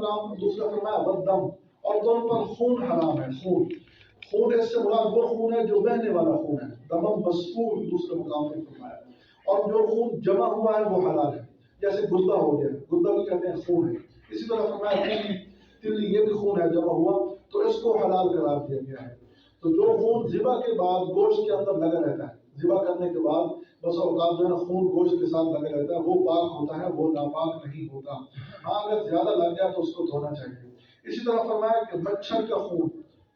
مقام دوسرا فرمایا والدم، اور دونوں پر خون حرام ہے. خون اس سے مراد وہ خون ہے جو بہنے والا خون ہے. دمم مسفور دوسرے مقام پر فرمایا. اور جو خون جمع ہوا ہے وہ حلال ہے، جیسے گردہ ہو گیا، گردہ بھی کہتے ہیں خون ہے. اسی طرح فرمایا تلی یہ بھی خون ہے جمع ہوا، تو اس کو حلال قرار دیا گیا ہے. تو جو خون ذبح کے بعد گوشت کے اندر لگا رہتا ہے، ذبح کرنے کے بعد بس اوقات جو ہے نا خون گوشت کے ساتھ لگا رہتا ہے، وہ پاک ہوتا ہے، وہ ناپاک نہیں ہوتا. ہاں اگر زیادہ لگ گیا تو اس کو دھونا چاہیے. اسی طرح فرمایا کہ مچھر کا خون،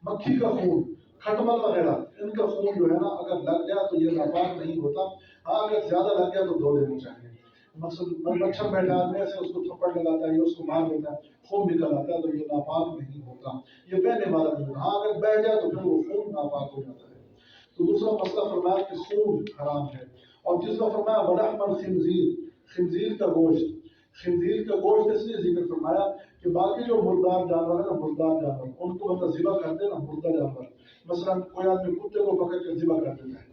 مکھی کا خون، کھٹمل وغیرہ، ان کا خون جو ہے نا اگر لگ گیا تو یہ ناپاک نہیں ہوتا. ہاں اگر زیادہ لگ گیا تو دھو دینا چاہیے. مچھر بیٹھا آدمی سے اس کو تھپڑ لگاتا ہے یا اس کو مار دیتا ہے، خون نکل آتا ہے، تو یہ ناپاک نہیں ہوتا، یہ بہنے والا نہیں ہوتا. ہاں اگر بہ جائے تو پھر وہ خون ناپاک ہو جاتا ہے. تو دوسرا مسئلہ فرمایا کہ خون حرام ہے. اور تیسرا فرمایا ولحم الخنزیر، خنزیر کا گوشت. خنزیر کا گوشت اس لیے ذکر فرمایا کہ باقی جو مردار جانور ہے نا، مردار جانور ان کو بندہ ذبح کرتے نا، مردہ جانور مثلا کوئی آدمی کتے کو پکڑ کے ذبح کر دیتا ہے،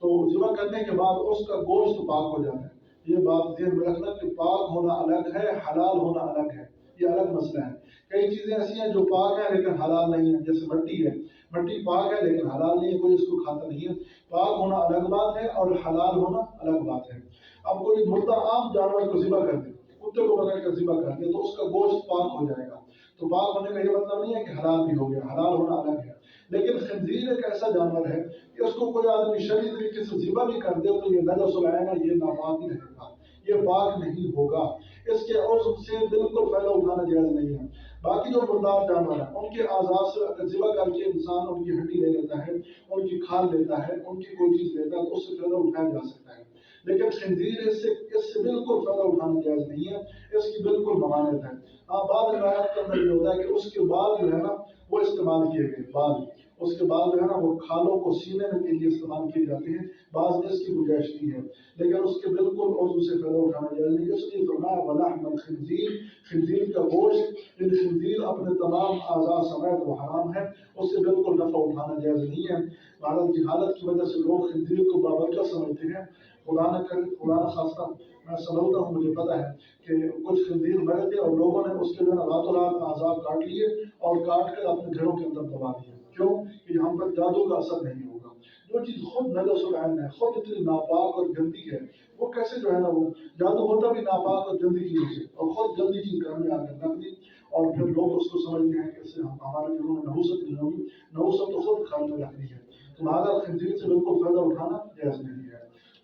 تو ذبح کرنے کے بعد اس کا گوشت پاک ہو جاتا ہے. یہ بات ذہن میں رکھنا کہ پاک ہونا الگ ہے، حلال ہونا الگ ہے، یہ الگ مسئلہ ہے. کئی چیزیں ایسی ہیں جو پاک ہیں لیکن حلال نہیں ہیں، جیسے مٹی ہے، مٹی پاک ہے لیکن حلال نہیں ہے، کوئی اس کو کھاتا نہیں ہے. پاک ہونا الگ بات ہے اور حلال ہونا الگ بات ہے. اب کوئی مردہ عام جانور کو ذبح کر دے، کتے کو پکڑ کر ذبح کر دے، تو اس کا گوشت پاک ہو جائے گا. تو پاک ہونے کا یہ مطلب نہیں ہے کہ حلال بھی ہو گیا، حلال ہونا الگ ہے. لیکن خنزیر ایک ایسا جانور ہے کہ اس کو کوئی آدمی شرعی طریقے سے ذبح بھی کر دے تو یہ نجس العین ہے، یہ ناپاک ہی رہے گا، یہ پاک نہیں ہوگا. اس کے عضو سے بالکل فائدہ اٹھانا جائز نہیں ہے. باقی جو مردار جانور ہیں ان کے اعضاء سے اگر ذبح کر کے انسان ان کی ہڈی لے لیتا ہے، ان کی کھال لیتا ہے، ان کی کوئی چیز لیتا ہے تو اس سے فائدہ اٹھایا جا سکتا ہے. لیکن خنزیر اس سے بالکل فائدہ اٹھانا جائز نہیں ہے، اس کی بالکل ممانعت ہے. ہاں بعض روایات کے اندر یہ ہوتا ہے کہ اس کے بال جو ہے نا وہ استعمال کیے گئے، بال اس کے بعد جو ہے نا وہ کھالوں کو سینے میں کے لیے استعمال کیے جاتے ہیں، بعض اس کی گنجائش نہیں ہے، لیکن اس کے بالکل عضو سے فائدہ اٹھانا جائز نہیں. اس لیے فرمایا ولحم الخنزیر، خنزیر کا گوشت، یہ خنزیر اپنے تمام اعضاء سمیت وہ حرام ہے، اس سے بالکل نفع اٹھانا جائز نہیں ہے. بھارت کی حالت کی وجہ سے لوگ خنزیر کو بابرکت سمجھتے ہیں. خدا نہ کرے، خدا نہ خاصہ، میں سمجھتا ہوں، مجھے پتا ہے کہ کچھ خنزیر مرے تھے اور لوگوں نے اس کے جو ہے راتوں رات اعضاء کاٹ لیے اور کاٹ کر اپنے گھروں کے اندر دبا دیے. کیوں کہ ہم پر جادو کا اثر نہیں ہوگا. جو چیز خود نجس العین ہے، خود اتنی ناپاک اور گندی ہے، وہ کیسے جو ہے نا وہ جادو ہوتا بھی ناپاک اور گندی چیز سے، اور خود گندی چیز گھر میں آ کر رکھ دی اور پھر لوگ اس کو سمجھتے ہیں کہ اس سے ہمارے دلوں میں نحوست نہیں ہوگی. نحوست تو خود گھر میں رکھ دی ہے. تو لہٰذا خنزیر سے بالکل فائدہ اٹھانا جائز نہیں ہے.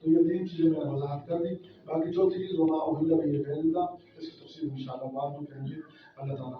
تو یہ تین چیزیں میں نے وضاحت کر دی. باقی چوتھی چیز وما اہل به لغیر اللہ، اس کی تفصیل انشاءاللہ بعد میں کریں گے. اللہ تعالیٰ